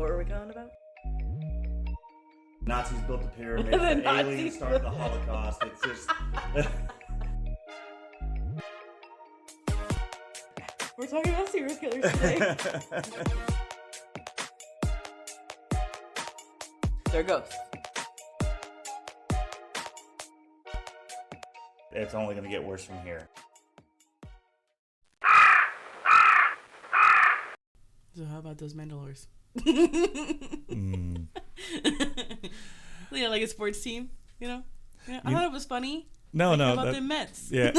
What were we going about? Nazis built the pyramids, The the Nazis aliens started the built- Holocaust. It's just... We're talking about serial killers today. They're ghosts. It's only going to get worse from here. So how about those Mandalores? Mm. Yeah, like a sports team, you know? Yeah, I You- thought it was funny. No, How about that- the Mets? Yeah.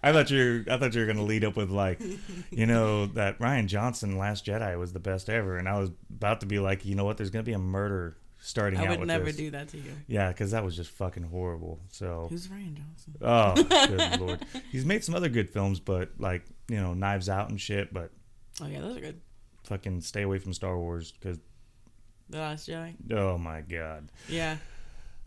I thought you were gonna lead up with like, that Rian Johnson Last Jedi was the best ever, and I was about to be like, you know what? There's gonna be a murder starting I out would with never this. do that to you. Yeah, because that was just fucking horrible. So, Who's Ryan Johnson? oh good lord, he's made some other good films, but like Knives Out and shit. But Oh yeah, those are good. fucking stay away from Star Wars because The Last Jedi. oh my god. Yeah.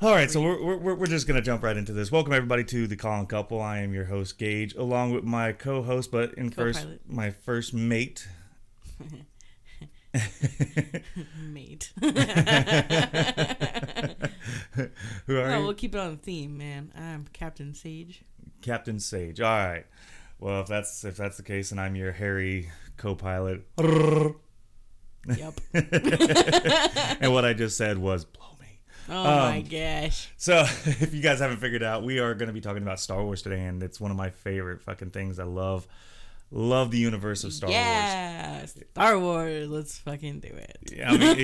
All right, so we're just gonna jump right into this. Welcome everybody to the Colin Couple. I am your host Gage, along with my co-host, but Co-pilot. my first mate. Mate. Who are No, you? we'll keep it on theme, man. I'm Captain Sage. Captain Sage. All right. Well, if that's the case, and I'm your hairy co-pilot. Yep. And what I just said was blow me. Oh my gosh. So, if you guys haven't figured out, we are going to be talking about Star Wars today, and it's one of my favorite fucking things. I love the universe of Star Wars. Yeah, Star Wars. Let's fucking do it. Yeah, I mean,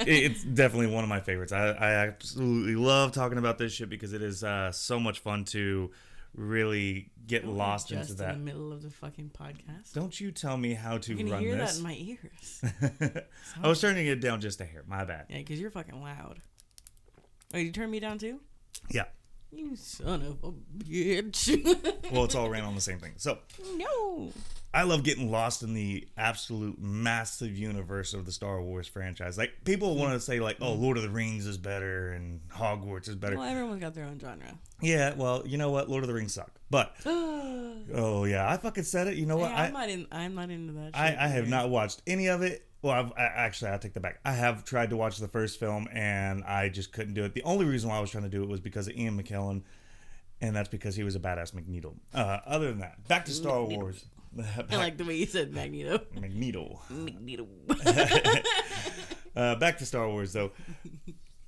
it's definitely one of my favorites. I absolutely love talking about this shit because it is so much fun to really get lost Just into that. in the middle of the fucking podcast. Don't you tell me how to You can run hear this. that in my ears. I was turning it down just a hair. My bad. Yeah, because you're fucking loud. Oh, you turn me down too? Yeah. You son of a bitch. Well, it's all ran on the same thing. So, No. I love getting lost in the absolute massive universe of the Star Wars franchise. Like, people want to say, like, oh, Lord of the Rings is better and Hogwarts is better. Well, everyone's got their own genre. Yeah, well, you know what? Lord of the Rings suck. But, oh, yeah, I fucking said it. You know what? Hey, I'm not into that shit. I have either. not watched any of it. Well, I take that back. I have tried to watch the first film, and I just couldn't do it. The only reason why I was trying to do it was because of Ian McKellen, and that's because he was a badass Magneto. Other than that, back to Star Wars. I like the way you said Magneto. Magneto. Magneto. Back to Star Wars, though.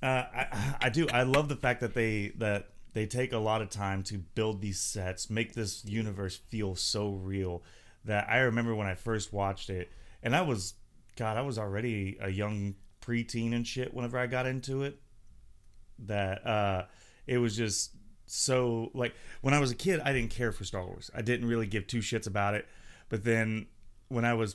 I do. I love the fact that they take a lot of time to build these sets, make this universe feel so real. That I remember when I first watched it, and I was already a young preteen and shit whenever I got into it. That it was just so, like, when I was a kid, I didn't care for Star Wars. I didn't really give two shits about it. But then when I was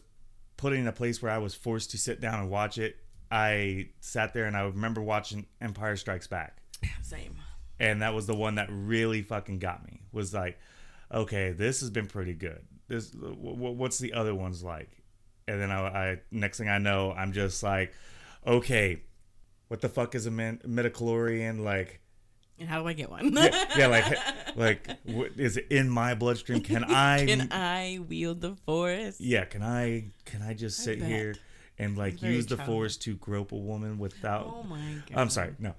put in a place where I was forced to sit down and watch it, I sat there and I remember watching Empire Strikes Back. Same. And that was the one that really fucking got me. Was like, okay, this has been pretty good. What's the other ones like? And then I next thing I know, I'm just like, okay, what the fuck is a midichlorian? Like, And how do I get one? yeah, like, what, is it in my bloodstream? Can I wield the force? Yeah, can I just sit bet. here and like Very use the childish. force to grope a woman without? Oh my god. I'm sorry, no.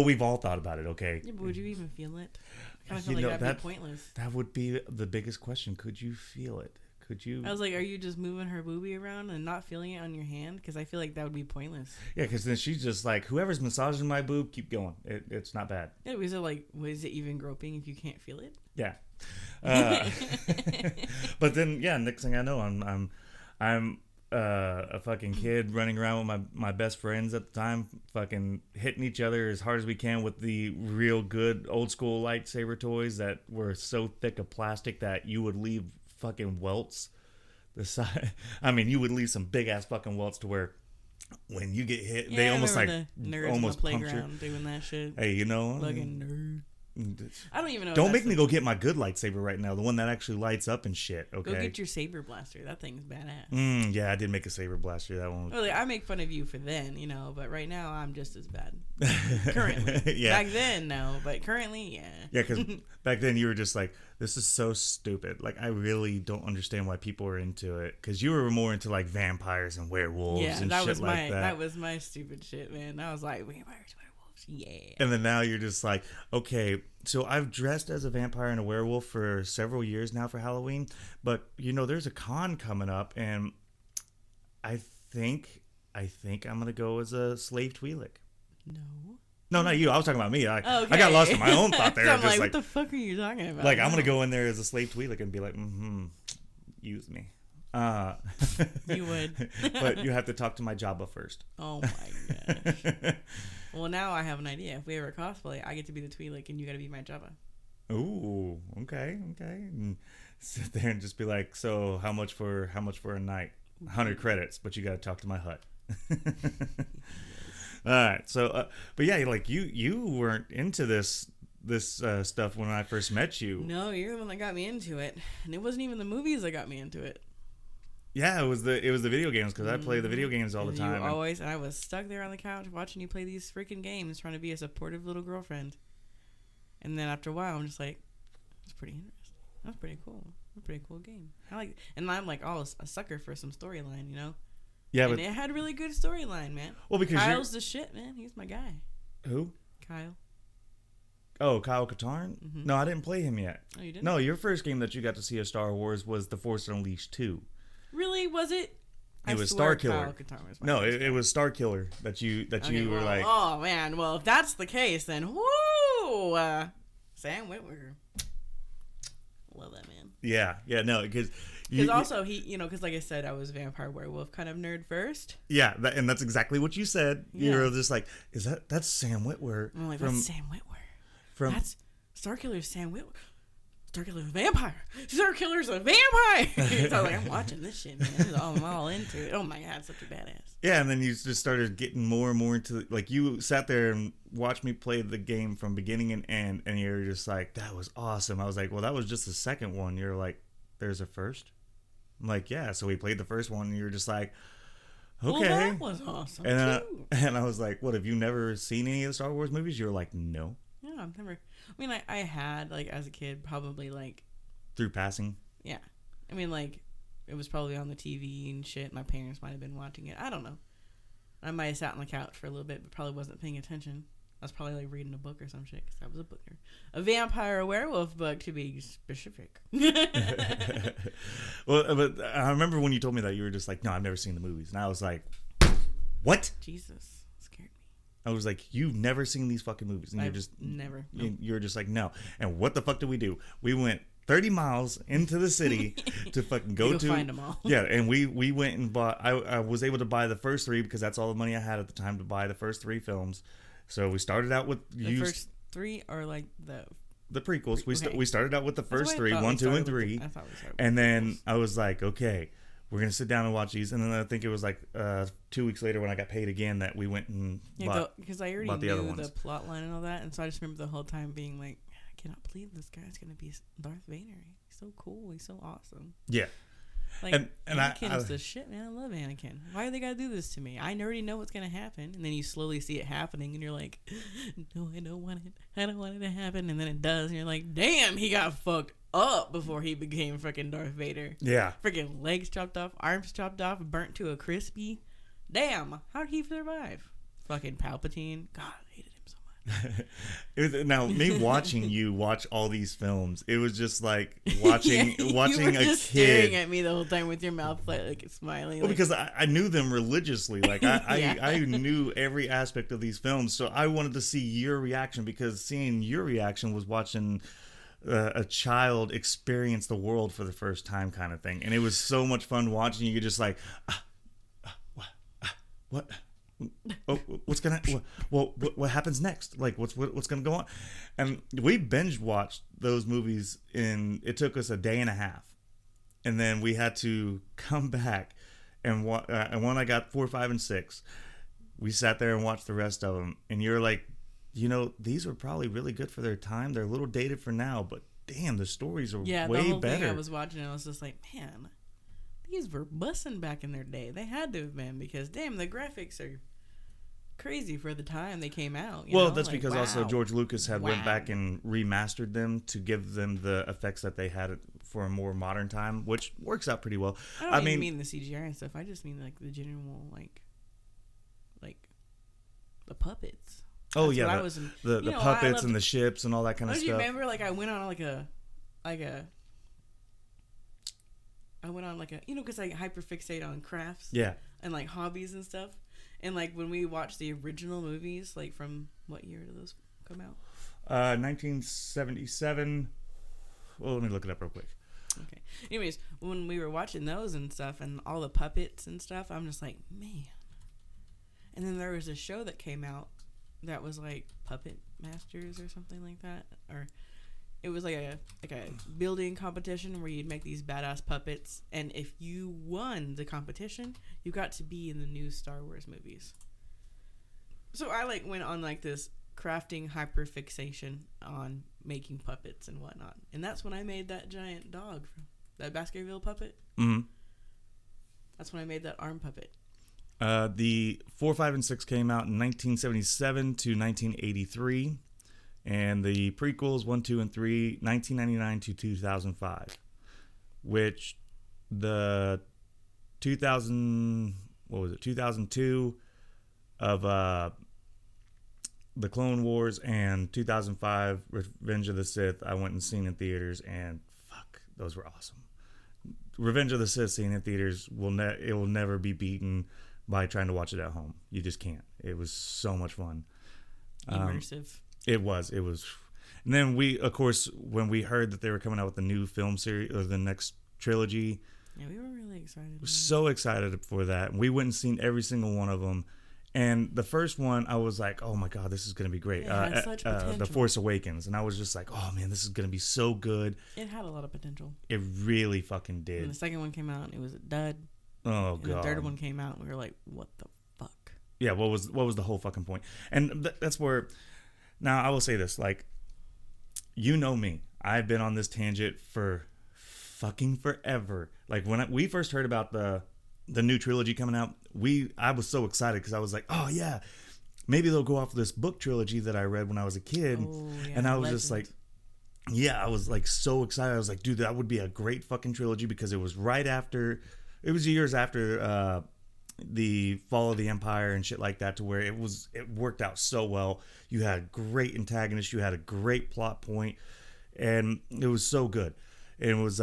We've all thought about it. Okay, Yeah, but would you even feel it? I kind of feel You like know, that'd be pointless. that would be the biggest question. Could you feel it? Could you? I was like, are you just moving her boobie around and not feeling it on your hand? Because I feel like that would be pointless. Yeah, because then she's just like, whoever's massaging my boob, keep going. It's not bad. Yeah, was it like, was it even groping if you can't feel it? Yeah. But then, yeah, next thing I know, I'm a fucking kid running around with my best friends at the time, fucking hitting each other as hard as we can with the real good old school lightsaber toys that were so thick of plastic that you would leave fucking welts. You would leave some big ass fucking welts to where when you get hit, Yeah, they I almost like remember the nerds almost on the puncture. playground doing that shit. Hey, Fucking nerd. I don't even know. Don't make me go get my good lightsaber right now. The one that actually lights up and shit. Okay. Go get your saber blaster. That thing's badass. Yeah, I did make a saber blaster. That one. Was... Well, like, I make fun of you for then, you know, but right now I'm just as bad. Currently. Yeah. Back then, no, but currently, yeah. Yeah, because back then you were just like, this is so stupid. Like, I really don't understand why people are into it. Because you were more into, like, vampires and werewolves and that shit was like that. That was my stupid shit, man. I was like, vampires, werewolves, yeah. And then now you're just like, okay, so I've dressed as a vampire and a werewolf for several years now for Halloween. But, you know, there's a con coming up. And I think I'm going to go as a slave Twi'lek. No. No, not you. I was talking about me. I Okay. got lost in my own thought there. So I'm just like, what the fuck are you talking about? Like, I'm going to go in there as a slave Twi'lek and be like, use me. You would. But you have to talk to my Jabba first. Oh, my gosh. Well, now I have an idea. If we ever cosplay, I get to be the Twi'lek and you got to be my Jabba. Ooh, okay. And sit there and just be like, so how much for a night? 100 credits, but you got to talk to my hut. All right. So, but yeah, like you weren't into this stuff when I first met you. No, you're the one that got me into it, and it wasn't even the movies that got me into it. Yeah, it was the video games because I play the video games all the time. And I was stuck there on the couch watching you play these freaking games, trying to be a supportive little girlfriend. And then after a while, I'm just like, that's pretty interesting. That's pretty cool. That's a pretty cool game. And I'm like, a sucker for some storyline, you know. Yeah, and it had really good storyline, man. Well, because Kyle's the shit, man. He's my guy. Who? Kyle. Oh, Kyle Katarn? Mm-hmm. No, I didn't play him yet. Oh, you didn't? No, your first game that you got to see of Star Wars was The Force Unleashed 2. Really? Was it? It was Star Killer. No, it was Star Killer that you were like. Oh man, well if that's the case, then whoo, Sam Witwer. Love that man. Yeah, no, because also he, you know, because like I said, I was vampire werewolf kind of nerd first. Yeah, and that's exactly what you said. Yeah. You were just like, that's Sam Witwer? I'm like, that's Sam Witwer. That's Starkiller's Sam Witwer. Starkiller's a vampire. Starkiller's a vampire. So I was like, I'm watching this shit, man. I'm all into it. Oh my god, such a badass. Yeah, and then you just started getting more and more into like you sat there and watched me play the game from beginning and end, and you're just like, that was awesome. I was like, well, that was just the second one. You're like, there's a first? I'm like, yeah. So we played the first one, and you're just like, okay. Well, that was awesome too. And I was like, what, have you never seen any of the Star Wars movies? You're like, no. Yeah, I've never. I mean, I had, like, as a kid, probably, like... Through passing? Yeah. I mean, like, it was probably on the TV and shit. My parents might have been watching it. I don't know. I might have sat on the couch for a little bit, but probably wasn't paying attention. I was probably, like, reading a book or some shit, because I was a booker. A vampire, werewolf book, to be specific. Well, but I remember when you told me that, you were just like, no, I've never seen the movies. And I was like, what? Jesus. I was like, you've never seen these fucking movies. And you're just never. You're just like, no. And what the fuck did we do? We went 30 miles into the city to fucking go to find them all. Yeah, and we went and bought. I was able to buy the first 3 because that's all the money I had at the time to buy the first 3 films. So we started out with first 3 or like the prequels. We started out with the first 3, 1, 2, and 3. I thought we started. And then I was like, okay, we're gonna sit down and watch these. And then I think it was like 2 weeks later when I got paid again that we went and bought because I already knew the plot line and all that, and so I just remember the whole time being like, I cannot believe this guy's gonna be Darth Vader. He's so cool. He's so awesome. Yeah. Like, and Anakin's the shit, man. I love Anakin. Why do they gotta do this to me? I already know what's gonna happen, and then you slowly see it happening, and you're like, no, I don't want it. I don't want it to happen, and then it does, and you're like, damn, he got fucked up before he became freaking Darth Vader. Yeah. Freaking legs chopped off, arms chopped off, burnt to a crispy. Damn, how'd he survive? Fucking Palpatine. God, I hated him so much. Now, me watching you watch all these films, it was just like watching you were a just kid staring at me the whole time with your mouth like smiling. Well, because I knew them religiously. Like Yeah. I knew every aspect of these films, so I wanted to see your reaction because seeing your reaction was watching a child experience the world for the first time, kind of thing, and it was so much fun watching you. Just like, what? Oh, what's gonna? What happens next? Like, what's gonna go on? And we binge watched those movies it took us a day and a half, and then we had to come back and when I got 4, 5, and 6, we sat there and watched the rest of them. And you're like, these were probably really good for their time. They're a little dated for now, but damn, the stories are way the whole better. Thing I was watching, I was just like, man, these were bussin' back in their day. They had to have been, because damn, the graphics are crazy for the time they came out. That's because also George Lucas had went back and remastered them to give them the effects that they had for a more modern time, which works out pretty well. I don't mean the CGI and stuff. I just mean like the general like the puppets. Oh yeah, the puppets and the ships and all that kind of stuff. Do you remember? Like I went on because I hyperfixate on crafts. Yeah. And like hobbies and stuff, and like when we watched the original movies, like from what year did those come out? 1977. Well, let me look it up real quick. Okay. Anyways, when we were watching those and stuff, and all the puppets and stuff, I'm just like, man. And then there was a show that came out that was like Puppet Masters or something like that, or it was like a building competition where you'd make these badass puppets, and if you won the competition, you got to be in the new Star Wars movies. So I like went on like this crafting hyperfixation on making puppets and whatnot, and that's when I made that giant dog, that Baskerville puppet. Mm-hmm. That's when I made that arm puppet. The 4, 5, and 6 came out in 1977 to 1983, and the prequels 1, 2, and 3 1999 to 2005. Which the 2002 of the Clone Wars and 2005 Revenge of the Sith I went and seen in theaters, and fuck, those were awesome. Revenge of the Sith seen in theaters will never be beaten by trying to watch it at home. You just can't. It was so much fun. Immersive. It was. And then of course, when we heard that they were coming out with the new film series or the next trilogy, yeah, we were really excited. We're so excited for that. We went and seen every single one of them. And the first one, I was like, oh my God, this is going to be great. The Force Awakens. And I was just like, oh man, this is going to be so good. It had a lot of potential. It really fucking did. And the second one came out, and it was a dud. Oh and God. The third one came out, and we were like, what the fuck? Yeah, what was the whole fucking point? And that's where, now I will say this, like, you know me. I've been on this tangent for fucking forever. Like when we first heard about the new trilogy coming out, I was so excited because I was like, oh yeah, maybe they'll go off this book trilogy that I read when I was a kid. Oh, yeah, and I was just like, yeah, I was like so excited. I was like, dude, that would be a great fucking trilogy, because it was years after the fall of the Empire and shit like that, to where it worked out so well. You had a great antagonist, you had a great plot point, and it was so good. And it was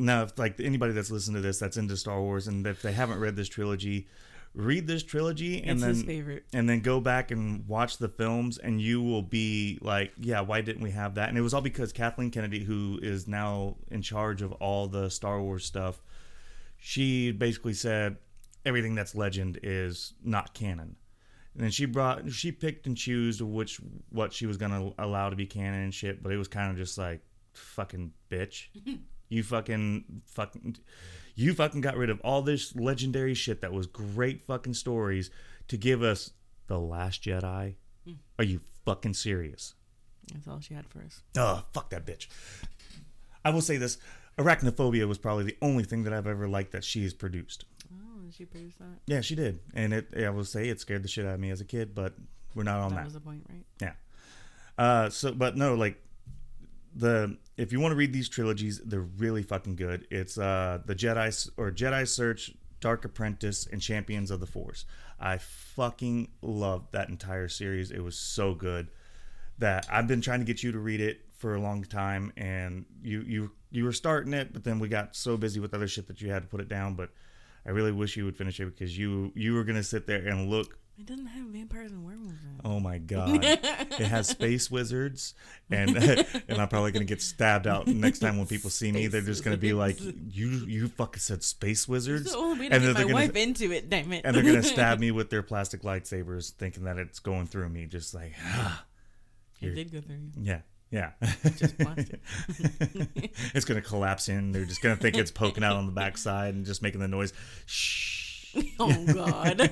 now, if like anybody that's listening to this that's into Star Wars, and if they haven't read this trilogy, read this trilogy and his favorite. And then go back and watch the films, and you will be like, yeah, why didn't we have that? And it was all because Kathleen Kennedy, who is now in charge of all the Star Wars stuff, she basically said everything that's legend is not canon. And then she picked and chose what she was gonna allow to be canon and shit, but it was kind of just like, fucking bitch. You fucking got rid of all this legendary shit that was great fucking stories to give us The Last Jedi. Are you fucking serious? That's all she had for us. Oh, fuck that bitch. I will say this. Arachnophobia was probably the only thing that I've ever liked that she has produced. Oh, did she produce that? Yeah, she did. And I will say it scared the shit out of me as a kid, but we're not on that. That was the point, right? Yeah. But no, like, if you want to read these trilogies, they're really fucking good. It's the Jedi Search, Dark Apprentice, and Champions of the Force. I fucking loved that entire series. It was so good that I've been trying to get you to read it for a long time, and you were starting it, but then we got so busy with other shit that you had to put it down. But I really wish you would finish it, because you were gonna sit there and look. It doesn't have vampires and werewolves in it. Oh my God. It has space wizards, and I'm probably going to get stabbed out next time when people see me. They're just going to be like, you fucking said space wizards? So we didn't get my wife into it, damn it. And they're going to stab me with their plastic lightsabers, thinking that it's going through me, just like, It did go through you. Yeah. Just plastic. It's going to collapse in. They're just going to think it's poking out on the backside and just making the noise. Shh. Oh God.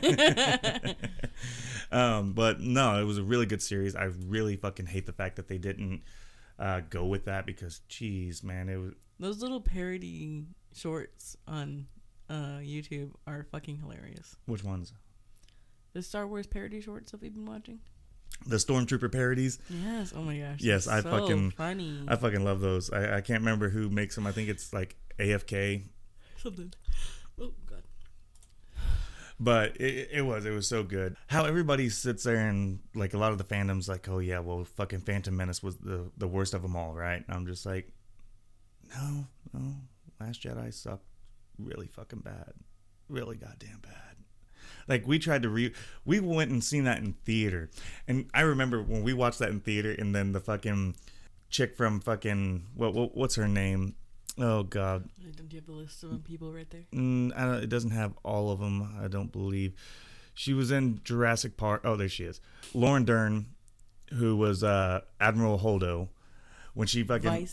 But no, it was a really good series. I really fucking hate the fact that they didn't go with that because, geez, man, it was those little parody shorts on YouTube are fucking hilarious. Which ones? The Star Wars parody shorts that we've been watching. The Stormtrooper parodies. Yes. Oh my gosh. Yes, I fucking funny. I fucking love those. I can't remember who makes them. I think it's like AFK. Something. Oh God. But it was so good. How everybody sits there and like a lot of the fandoms like, oh yeah, well fucking Phantom Menace was the worst of them all, right? And I'm just like, no, Last Jedi sucked really fucking bad, really goddamn bad. Like we tried to we went and seen that in theater, and I remember when we watched that in theater, and then the fucking chick from fucking what's her name? Oh God! Don't you have the list of people right there? It doesn't have all of them. I don't believe. She was in Jurassic Park. Oh, there she is. Lauren Dern, who was Admiral Holdo, when she fucking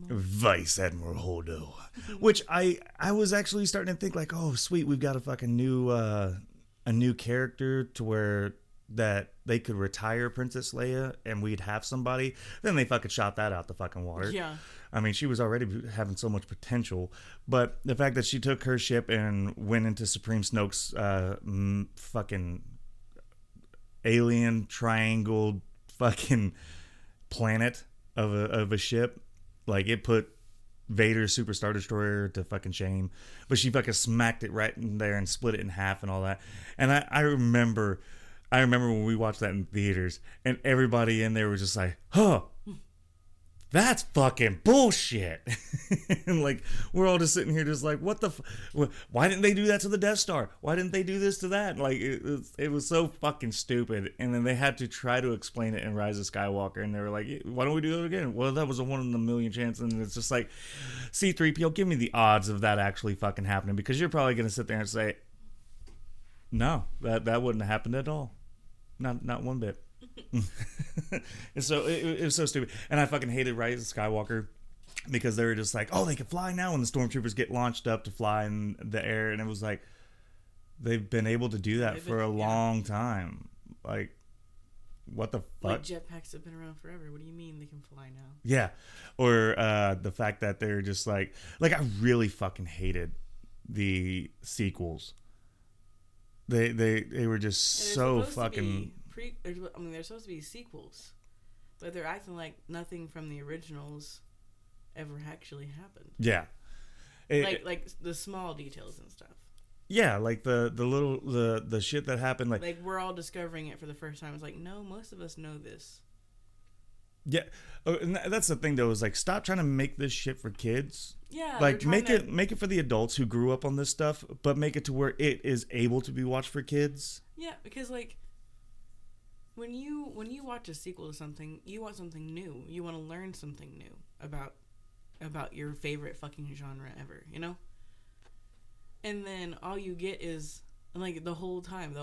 Vice Admiral Holdo, which I was actually starting to think like, oh sweet, we've got a fucking new character to where that they could retire Princess Leia and we'd have somebody. Then they fucking shot that out the fucking water. Yeah. I mean, she was already having so much potential, but the fact that she took her ship and went into Supreme Snoke's fucking alien triangle fucking planet of a ship, like it put Vader's Super Star Destroyer to fucking shame. But she fucking smacked it right in there and split it in half and all that. And I remember when we watched that in theaters and everybody in there was just like, huh, that's fucking bullshit. And like, we're all just sitting here just like, what the why didn't they do that to the Death Star? Why didn't they do this to that? Like, it was so fucking stupid. And then they had to try to explain it in Rise of Skywalker. And they were like, why don't we do that again? Well, that was a 1 in a million chance. And it's just like, C-3PO, give me the odds of that actually fucking happening. Because you're probably going to sit there and say, no, that wouldn't have happened at all. Not one bit. And so it was so stupid, and I fucking hated Rise of Skywalker because they were just like, oh, they can fly now, and the stormtroopers get launched up to fly in the air, and it was like they've been able to do that for a long time. Like, what the fuck? Like jetpacks have been around forever. What do you mean they can fly now? Yeah, or the fact that they're just like I really fucking hated the sequels. They were just so fucking. They're supposed to be sequels, but they're acting like nothing from the originals ever actually happened. Yeah, like the small details and stuff. Yeah, like the little the shit that happened. Like we're all discovering it for the first time. It's like, no, most of us know this. Yeah, and that's the thing though. Is like, stop trying to make this shit for kids. Yeah, like make it for the adults who grew up on this stuff, but make it to where it is able to be watched for kids. Yeah, because like. When you watch a sequel to something, you want something new. You want to learn something new about your favorite fucking genre ever, you know? And then all you get is like the whole time,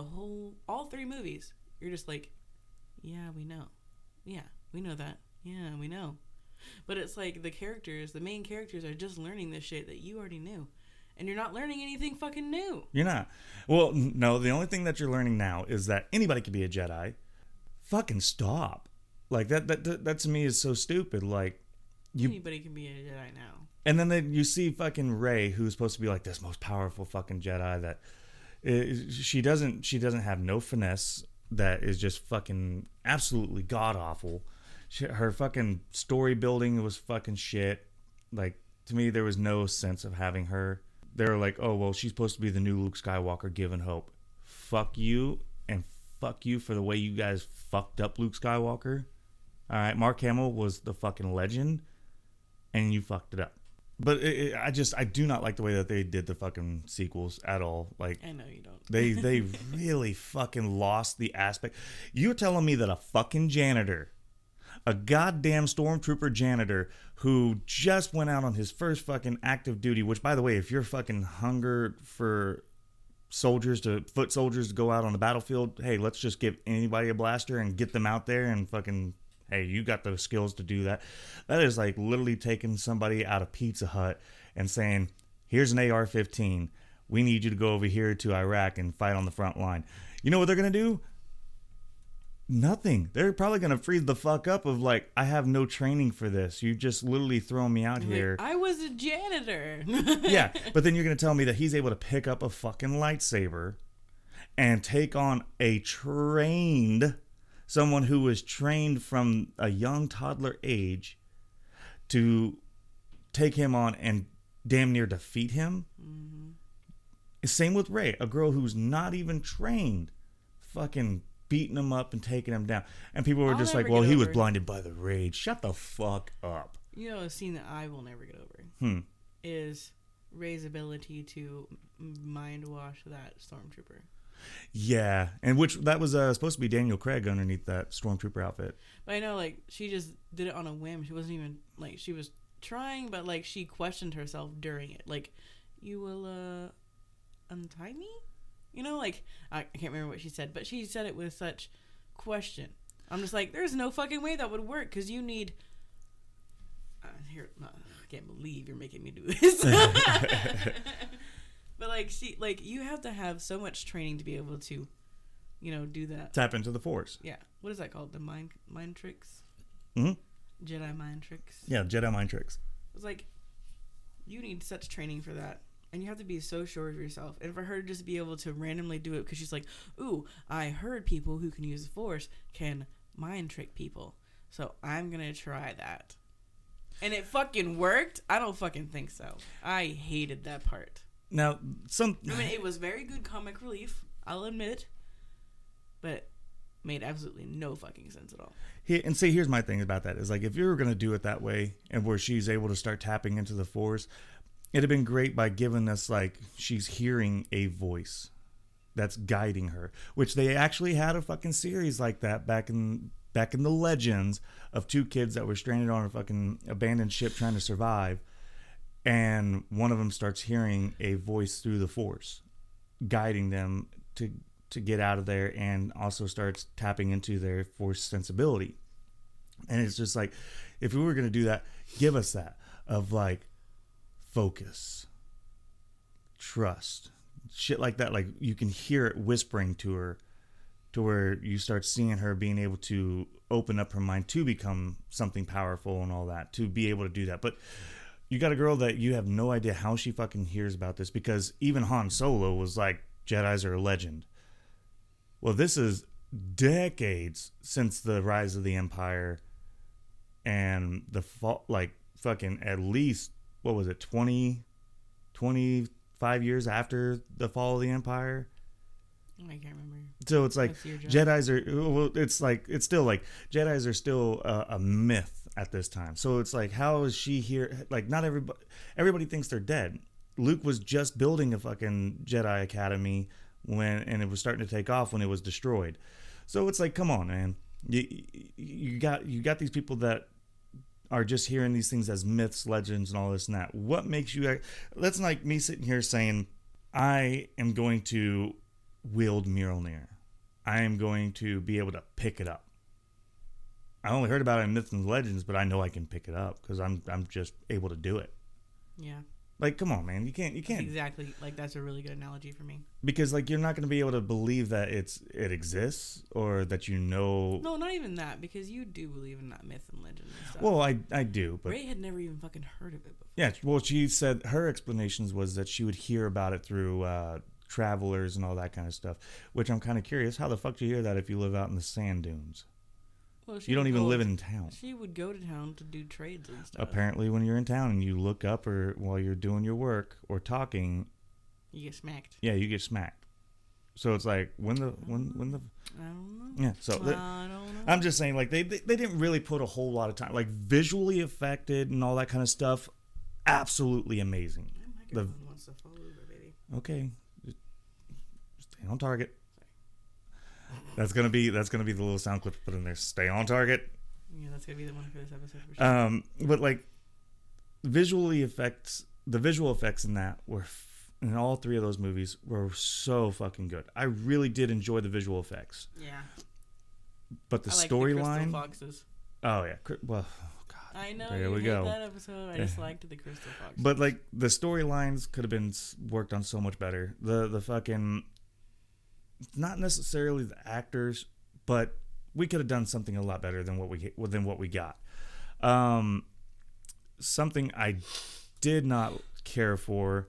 all 3 movies, you're just like, yeah, we know. Yeah, we know that. Yeah, we know. But it's like the main characters are just learning this shit that you already knew. And you're not learning anything fucking new. You're not. Well, no, the only thing that you're learning now is that anybody can be a Jedi. Fucking stop. Like that to me is so stupid. Like anybody can be a Jedi now. And then you see fucking Rey, who's supposed to be like this most powerful fucking Jedi, that she doesn't have no finesse, that is just fucking absolutely god awful. Her fucking story building was fucking shit. Like, to me, there was no sense of having her. They were like, oh well, she's supposed to be the new Luke Skywalker given hope. Fuck you, and fuck you for the way you guys fucked up Luke Skywalker. All right, Mark Hamill was the fucking legend, and you fucked it up. But I do not like the way that they did the fucking sequels at all. Like, I know you don't. They really fucking lost the aspect. You're telling me that a fucking janitor, a goddamn stormtrooper janitor who just went out on his first fucking active duty, which, by the way, if you're fucking hungered for foot soldiers to go out on the battlefield, hey, let's just give anybody a blaster and get them out there and fucking, hey, you got the skills to do that. That is like literally taking somebody out of Pizza Hut and saying, here's an AR-15. we need you to go over here to Iraq and fight on the front line. You know what they're going to do? Nothing. They're probably going to freeze the fuck up of like, I have no training for this. You just literally thrown me out here. I was a janitor. Yeah, but then you're going to tell me that he's able to pick up a fucking lightsaber and take on someone who was trained from a young toddler age to take him on and damn near defeat him. Mm-hmm. Same with Rey, a girl who's not even trained, fucking beating him up and taking him down. And people were just like, well, he was blinded by the rage. Shut the fuck up. You know, a scene that I will never get over is Rey's ability to mind wash that stormtrooper. Yeah, and that was supposed to be Daniel Craig underneath that stormtrooper outfit. But I know, like, she just did it on a whim. She wasn't even, like, she was trying, but, like, she questioned herself during it. Like, you will, untie me? You know, like, I can't remember what she said, but she said it with such question. I'm just like, there's no fucking way that would work, because you need... I can't believe you're making me do this. But, like, you have to have so much training to be able to, you know, do that. Tap into the Force. Yeah. What is that called? The mind tricks? Mm-hmm. Jedi mind tricks? Yeah, Jedi mind tricks. It's like, you need such training for that. And you have to be so sure of yourself. And for her to just be able to randomly do it because she's like, ooh, I heard people who can use the Force can mind trick people. So I'm going to try that. And it fucking worked? I don't fucking think so. I hated that part. Now, I mean, it was very good comic relief, I'll admit. But made absolutely no fucking sense at all. Here's my thing about that. Is like, if you were going to do it that way and where she's able to start tapping into the Force... It'd have been great by giving us, like, she's hearing a voice that's guiding her, which they actually had a fucking series like that back in the Legends of two kids that were stranded on a fucking abandoned ship trying to survive, and one of them starts hearing a voice through the Force, guiding them to get out of there, and also starts tapping into their Force sensibility. And it's just like, if we were going to do that, give us that of, like, focus, trust, shit like that. Like, you can hear it whispering to her to where you start seeing her being able to open up her mind to become something powerful and all that, to be able to do that. But you got a girl that you have no idea how she fucking hears about this, because even Han Solo was like, Jedis are a legend. Well, this is decades since the rise of the Empire and the fall, like fucking at least, what was it, 25 years after the fall of the Empire? I can't remember. So it's like Jedis are, well, it's still like Jedis are still a myth at this time. So it's like, how is she here? Like, not everybody thinks they're dead. Luke was just building a fucking Jedi Academy and it was starting to take off when it was destroyed. So it's like, come on, man. You got these people that are just hearing these things as myths, legends, and all this and that. What makes you... That's like me sitting here saying, I am going to wield Mjolnir. I am going to be able to pick it up. I only heard about it in myths and legends, but I know I can pick it up because I'm just able to do it. Yeah. Like, come on, man. You can't. That's exactly. Like, that's a really good analogy for me. Because, like, you're not going to be able to believe that it exists or that you know. No, not even that. Because you do believe in that myth and legend and stuff. Well, I do. But Rey had never even fucking heard of it before. Yeah. Well, she said her explanations was that she would hear about it through travelers and all that kind of stuff. Which I'm kind of curious. How the fuck do you hear that if you live out in the sand dunes? Well, you don't even live in town. She would go to town to do trades and stuff. Apparently, when you're in town and you look up or while you're doing your work or talking, you get smacked. Yeah, you get smacked. So it's like when the I don't know. Yeah. So I don't know. I'm just saying, like they didn't really put a whole lot of time, like visually affected and all that kind of stuff. Absolutely amazing. My microphone wants to fall over, baby. Okay, just stay on target. That's gonna be the little sound clip to put in there. Stay on target. Yeah, that's gonna be the one for this episode for sure. But like the visual effects in that were in all three of those movies were so fucking good. I really did enjoy the visual effects. Yeah. But the storyline. Oh yeah. Well, oh God. I know. There we go. That episode. I just liked the Crystal Fox. But like the storylines could have been worked on so much better. The fucking, not necessarily the actors, but we could have done something a lot better than what we got. Something I did not care for.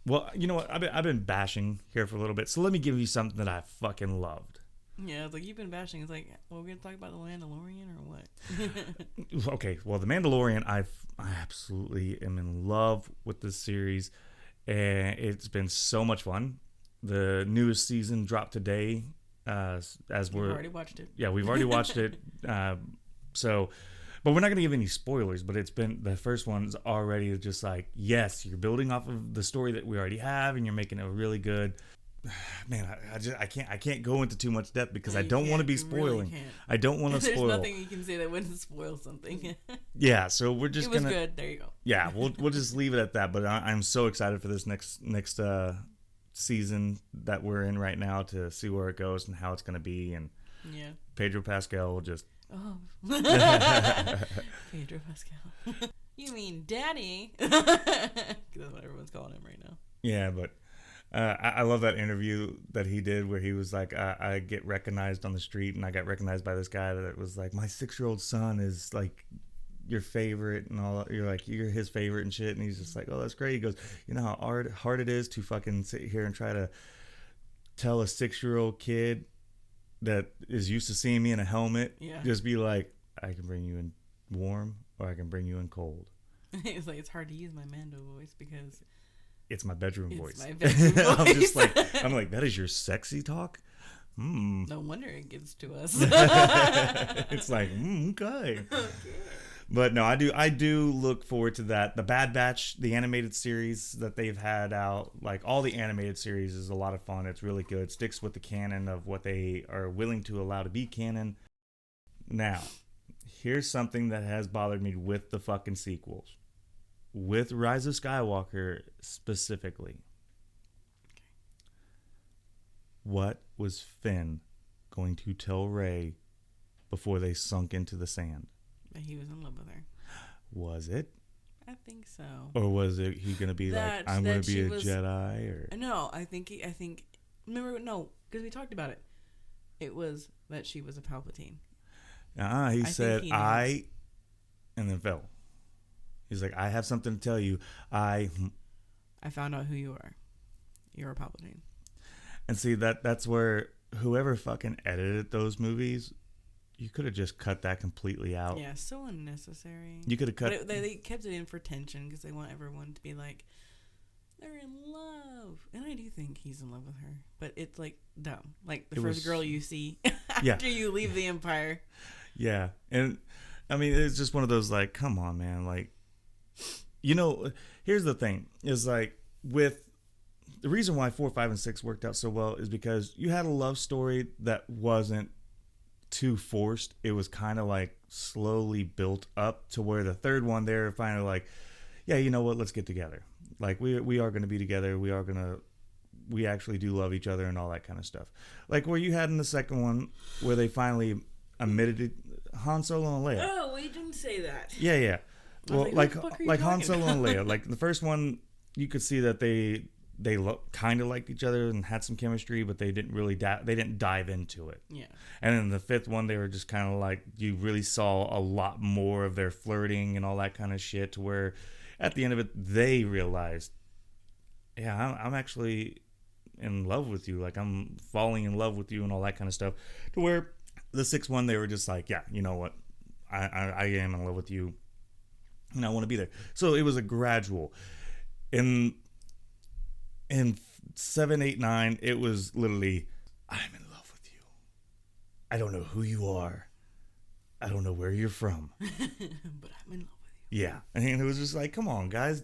Well, you know what? I've been bashing here for a little bit, so let me give you something that I fucking loved. Yeah, it's like you've been bashing. It's like, well, we're gonna talk about the Mandalorian or what? Okay, well, the Mandalorian, I absolutely am in love with this series, and it's been so much fun. The newest season dropped today. As we've already watched it. Yeah, we've already watched it. So, but we're not going to give any spoilers. But it's been, the first one's already just like, yes, you're building off of the story that we already have, and you're making it really good. Man, I can't go into too much depth because I don't want to be spoiling. Really I don't want to spoil. There's nothing you can say that wouldn't spoil something. Yeah, so we're just gonna. It was good. There you go. Yeah, we'll just leave it at that. But I'm so excited for this next season that we're in right now to see where it goes and how it's gonna be. And yeah, Pedro Pascal will just. Oh. Pedro Pascal. You mean Daddy? That's what everyone's calling him right now. Yeah, but. I love that interview that he did where he was like, I get recognized on the street, and I got recognized by this guy that was like, my 6-year-old son is like your favorite and all. You're like, you're his favorite and shit. And he's just like, oh, that's great. He goes, you know how hard it is to fucking sit here and try to tell a 6-year-old kid that is used to seeing me in a helmet, just be like, I can bring you in warm or I can bring you in cold. It's like, it's hard to use my Mando voice because it's my bedroom voice. My bedroom voice. I'm like, that is your sexy talk? No wonder it gets to us. It's like, okay. But no, I do look forward to that. The Bad Batch, the animated series that they've had out, like all the animated series is a lot of fun. It's really good. Sticks with the canon of what they are willing to allow to be canon. Now, here's something that has bothered me with the fucking sequels. With Rise of Skywalker specifically. What was Finn going to tell Rey before they sunk into the sand? That he was in love with her. Was it? I think so. Or was it he going to be like, I'm going to be a Jedi? Or no, I think. Remember, no, because we talked about it. It was that she was a Palpatine. He said, and then fell. He's like, I have something to tell you. I found out who you are. You're a Palpatine. And see, that's where whoever fucking edited those movies, you could have just cut that completely out. Yeah, so unnecessary. You could have cut. But they kept it in for tension because they want everyone to be like, they're in love. And I do think he's in love with her. But it's like dumb. Like the first girl you see after you leave the Empire. Yeah. And I mean, it's just one of those like, come on, man. Like, you know, here's the thing is like with the reason why 4, 5, and 6 worked out so well is because you had a love story that wasn't too forced. It was kind of like slowly built up to where the third one they're finally like, yeah, you know what? Let's get together. Like we are going to be together. We actually do love each other and all that kind of stuff. Like where you had in the second one where they finally admitted it, Han Solo and Leia. Oh, we didn't say that. Yeah. Well, like Han Solo and Leia. Like the first one, you could see that they kind of liked each other and had some chemistry, but they didn't really they didn't dive into it. Yeah. And then the fifth one, they were just kind of like, you really saw a lot more of their flirting and all that kind of shit, to where at the end of it, they realized, yeah, I'm actually in love with you. Like I'm falling in love with you and all that kind of stuff. To where the sixth one, they were just like, yeah, you know what, I am in love with you. And I want to be there. So it was a gradual. In 7, 8, 9, it was literally, I'm in love with you. I don't know who you are. I don't know where you're from. But I'm in love with you. Yeah. And it was just like, come on, guys.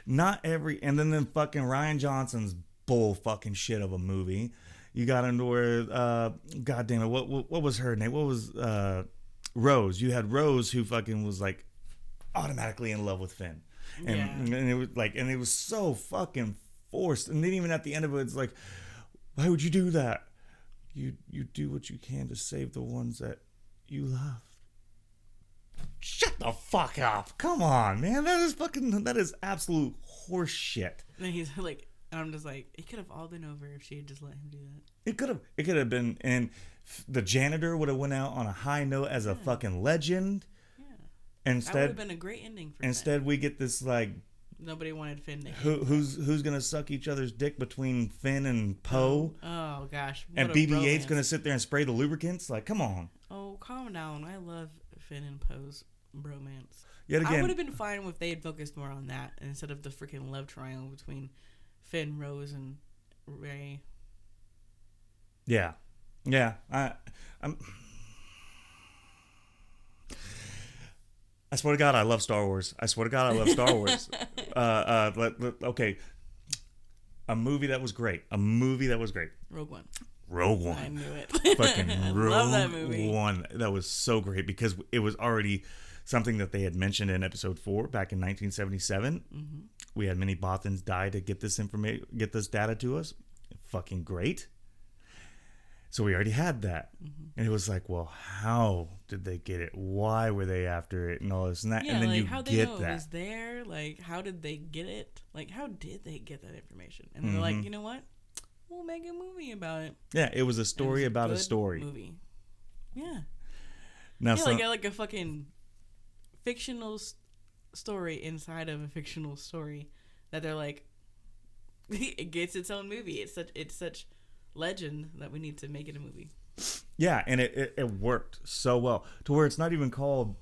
Not every... And then fucking Ryan Johnson's bull fucking shit of a movie. You got into where... God damn it. What was her name? What was... Rose. You had Rose who fucking was like automatically in love with Finn. And it was like... And it was so fucking forced. And then even at the end of it, it's like, why would you do that? You do what you can to save the ones that you love. Shut the fuck up. Come on, man. That is absolute horse shit. And he's like, and I'm just like, it could have all been over if she had just let him do that. It could have been, and the janitor would have went out on a high note as a fucking legend. Yeah. That would have been a great ending for Instead, we get this, like, nobody wanted Finn to who's gonna suck each other's dick between Finn and Poe? Oh gosh. And BB-8's gonna sit there and spray the lubricants? Like, come on. Oh, calm down. I love Finn and Poe's bromance. Yet again, I would have been fine if they had focused more on that instead of the freaking love triangle between Finn, Rose, and Rey. Yeah. I swear to God, I love Star Wars. Okay. A movie that was great. Rogue One. I knew it. Fucking love that movie. Rogue One. That was so great because it was already something that they had mentioned in episode 4 back in 1977. Mm-hmm. We had many Bothans die to get this information, get this data to us. Fucking great. So we already had that. Mm-hmm. And it was like, well, how did they get it? Why were they after it and all this and that? Yeah, and then like, you how they get know that. It was there? Like, how did they get it? Like, how did they get that information? And they're like, you know what? We'll make a movie about it. Yeah, it was a story about a story. Movie. Yeah. Now, like a fucking fictional story inside of a fictional story that they're like, it gets its own movie. It's such legend that we need to make it a movie. Yeah, and it worked so well to where it's not even called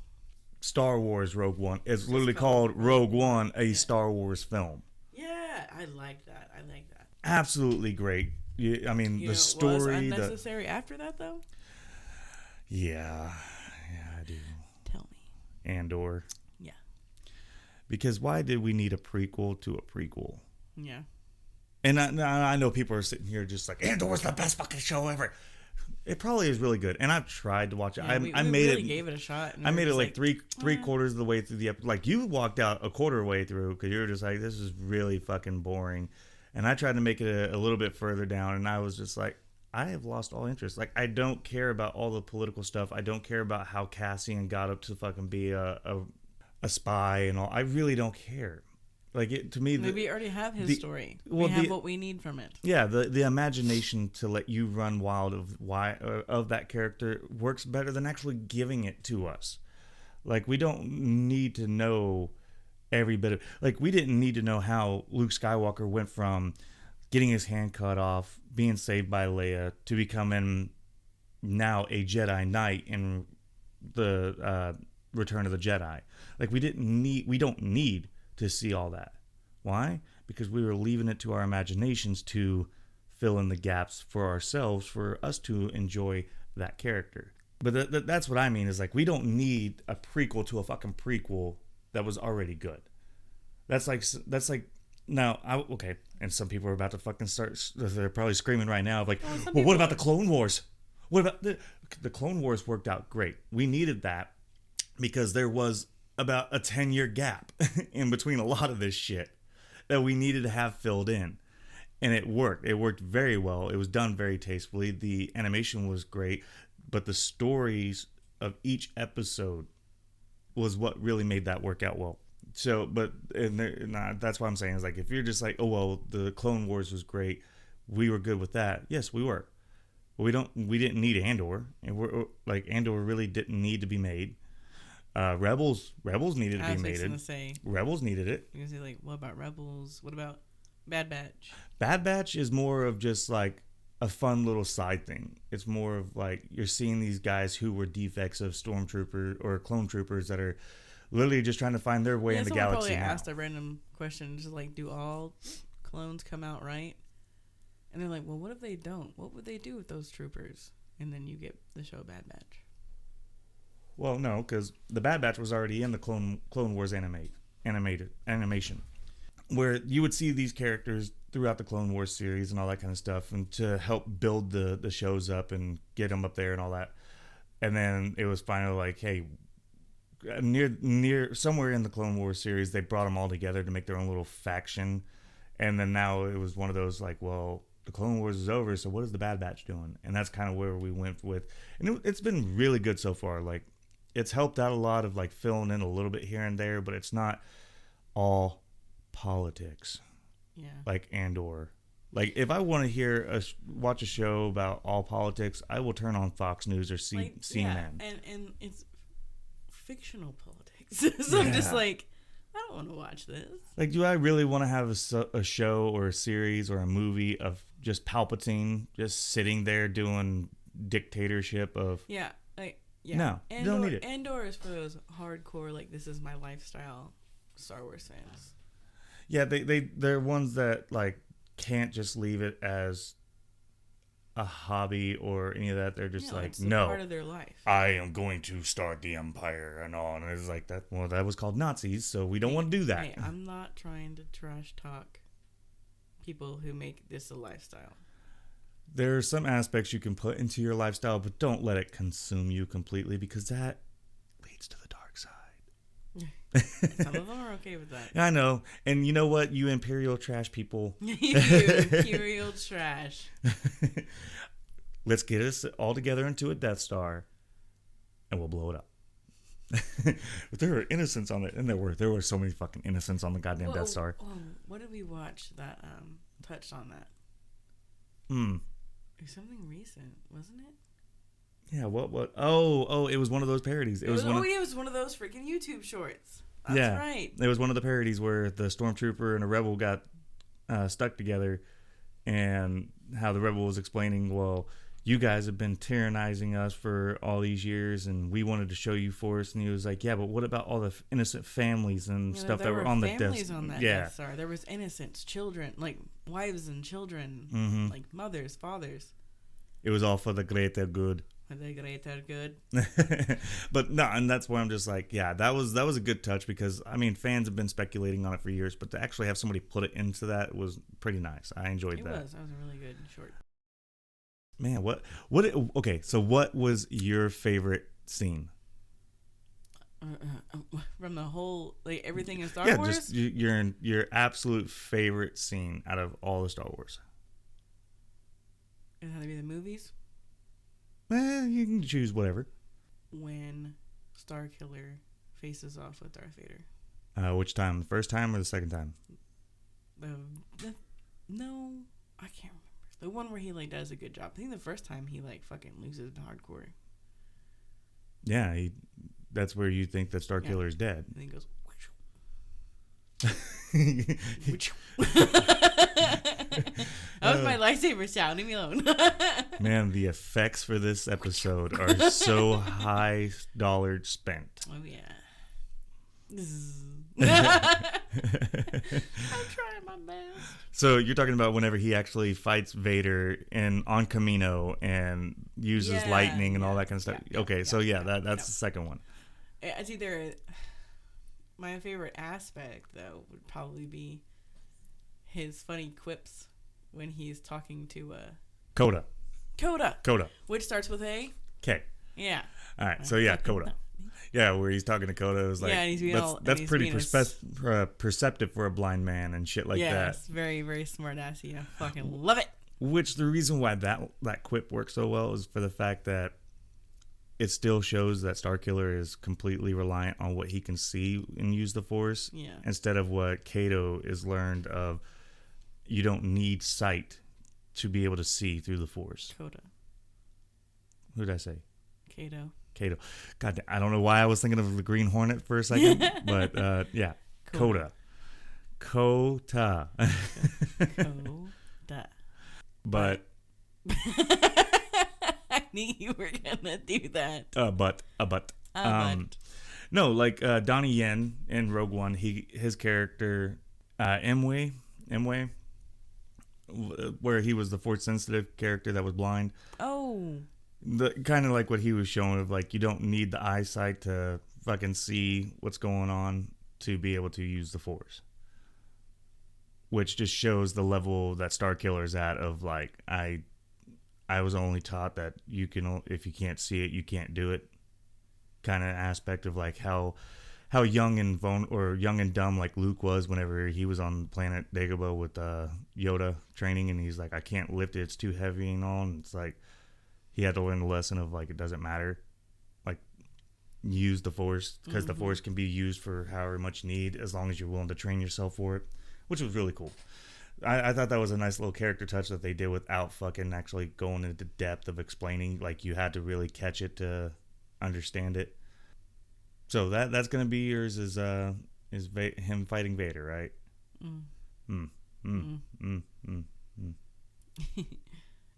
Star Wars Rogue One. It's literally called Rogue One, a Star Wars film. Yeah, I like that. Absolutely great. I mean, the story. Was unnecessary after that, though? Yeah, I do. Tell me. Andor. Yeah. Because why did we need a prequel to a prequel? Yeah. And I know people are sitting here just like, Andor's the best fucking show ever. It probably is really good, and I've tried to watch it. Yeah, I made really gave it a shot. I made it like three quarters of the way through the episode. Like, you walked out a quarter way through because you were just like, this is really fucking boring. And I tried to make it a little bit further down, and I was just like, I have lost all interest. Like, I don't care about all the political stuff. I don't care about how Cassian got up to fucking be a spy and all. I really don't care. Like, to me, we already have his story. We have what we need from it. Yeah, the imagination to let you run wild of that character works better than actually giving it to us. Like, we don't need to know every bit of, like, we didn't need to know how Luke Skywalker went from getting his hand cut off, being saved by Leia, to becoming now a Jedi Knight in the Return of the Jedi. Like, we don't need to see all that. Why? Because we were leaving it to our imaginations to fill in the gaps for ourselves, for us to enjoy that character. But that's what I mean, is like, we don't need a prequel to a fucking prequel that was already good. That's like now, okay, and some people are about to fucking start, they're probably screaming right now of like, well, what about the Clone Wars? What about the Clone Wars? Worked out great. We needed that because there was about a 10-year gap in between a lot of this shit that we needed to have filled in. And it worked. It worked very well. It was done very tastefully. The animation was great, but the stories of each episode was what really made that work out well. So, that's what I'm saying is, like, if you're just like, oh, well, the Clone Wars was great, we were good with that. Yes, we were. But we didn't need Andor. And Andor really didn't need to be made. Rebels needed to be made. Rebels needed it. You're gonna say, like, what about Rebels? What about Bad Batch? Bad Batch is more of just like a fun little side thing. It's more of like, you're seeing these guys who were defects of stormtrooper or clone troopers that are literally just trying to find their way in the galaxy. Probably now. Asked a random question, just like, do all clones come out right? And they're like, well, what if they don't? What would they do with those troopers? And then you get the show Bad Batch. Well, no, because the Bad Batch was already in the Clone Wars animation, where you would see these characters throughout the Clone Wars series and all that kind of stuff, and to help build the shows up and get them up there and all that. And then it was finally like, hey, near somewhere in the Clone Wars series, they brought them all together to make their own little faction. And then now it was one of those like, well, the Clone Wars is over, so what is the Bad Batch doing? And that's kind of where we went with, and it's been really good so far. Like, it's helped out a lot of like filling in a little bit here and there, but it's not all politics. Yeah. Like Andor. Like, if I want to watch a show about all politics, I will turn on Fox News or CNN. Yeah, and it's fictional politics. So I'm just like, I don't want to watch this. Like, do I really want to have a show or a series or a movie of just Palpatine just sitting there doing dictatorship of... Yeah, yeah. No, you don't need it. Andor is for those hardcore, like, this is my lifestyle Star Wars fans. Yeah, they're ones that, like, can't just leave it as a hobby or any of that. They're just like, it's no, part of their life. I am going to start the Empire and all. And it's like that. Well, that was called Nazis, so we don't want to do that. Hey, I'm not trying to trash talk people who make this a lifestyle. There are some aspects you can put into your lifestyle, but don't let it consume you completely, because that leads to the dark side. Some of them are okay with that. I know. And you know what, you Imperial trash people? You Imperial trash. Let's get us all together into a Death Star, and we'll blow it up. But there were innocents on it, and there were so many fucking innocents on the goddamn Death Star. What did we watch that touched on that? It was something recent, wasn't it? Yeah, what? Oh, it was one of those parodies. It was one of those freaking YouTube shorts. That's right. It was one of the parodies where the stormtrooper and a rebel got stuck together, and how the rebel was explaining, well, you guys have been tyrannizing us for all these years, and we wanted to show you Force. And he was like, yeah, but what about all the innocent families and stuff that were on the Death? On that Death Star. There was innocents, children, like wives and children, like mothers, fathers. It was all for the greater good. For the greater good. But no, and that's why I'm just like, yeah, that was a good touch, because I mean, fans have been speculating on it for years, but to actually have somebody put it into that was pretty nice. I enjoyed that. That was a really good short. Man, okay, so what was your favorite scene? From the whole, like, everything in Star Wars? Yeah, just your absolute favorite scene out of all the Star Wars. It had to be the movies? You can choose whatever. When Starkiller faces off with Darth Vader. Which time? The first time or the second time? No, I can't remember. The one where he like does a good job. I think the first time he like fucking loses to hardcore. Yeah, that's where you think that Starkiller is dead. And then he goes. That was my lightsaber sound. Leave me alone. Man, the effects for this episode are so high dollar spent. Oh yeah. I'm trying my best. So you're talking about whenever he actually fights Vader on Kamino and uses lightning and all that kind of stuff. Okay, so that's the second one. It's either my favorite aspect though would probably be his funny quips when he's talking to Coda, which starts with a K. Yeah. All right, so yeah, Coda. Yeah, where he's talking to Coda, it was like, that's pretty perceptive for a blind man and shit like that. Yeah, it's very, very smart assy. I fucking love it. Which the reason why that quip works so well is for the fact that it still shows that Starkiller is completely reliant on what he can see and use the Force. Yeah. Instead of what Kato is learned of, you don't need sight to be able to see through the Force. Coda. Who did I say? Kato. God, I don't know why I was thinking of the Green Hornet for a second, but yeah, Coda. But I knew you were gonna do that. But no, like Donnie Yen in Rogue One, his character Emwe, where he was the Force sensitive character that was blind. Oh. The kind of like what he was showing of like, you don't need the eyesight to fucking see what's going on to be able to use the Force, which just shows the level that Starkiller's at of like, I was only taught that you can, if you can't see it, you can't do it kind of aspect of like how how young and young and dumb like Luke was whenever he was on planet Dagobah with Yoda training, and he's like, I can't lift it, it's too heavy and all. And it's like he had to learn the lesson of like it doesn't matter, like use the Force, because the Force can be used for however much you need as long as you're willing to train yourself for it, which was really cool. I thought that was a nice little character touch that they did without fucking actually going into depth of explaining. Like you had to really catch it to understand it. So that's gonna be yours is him fighting Vader, right?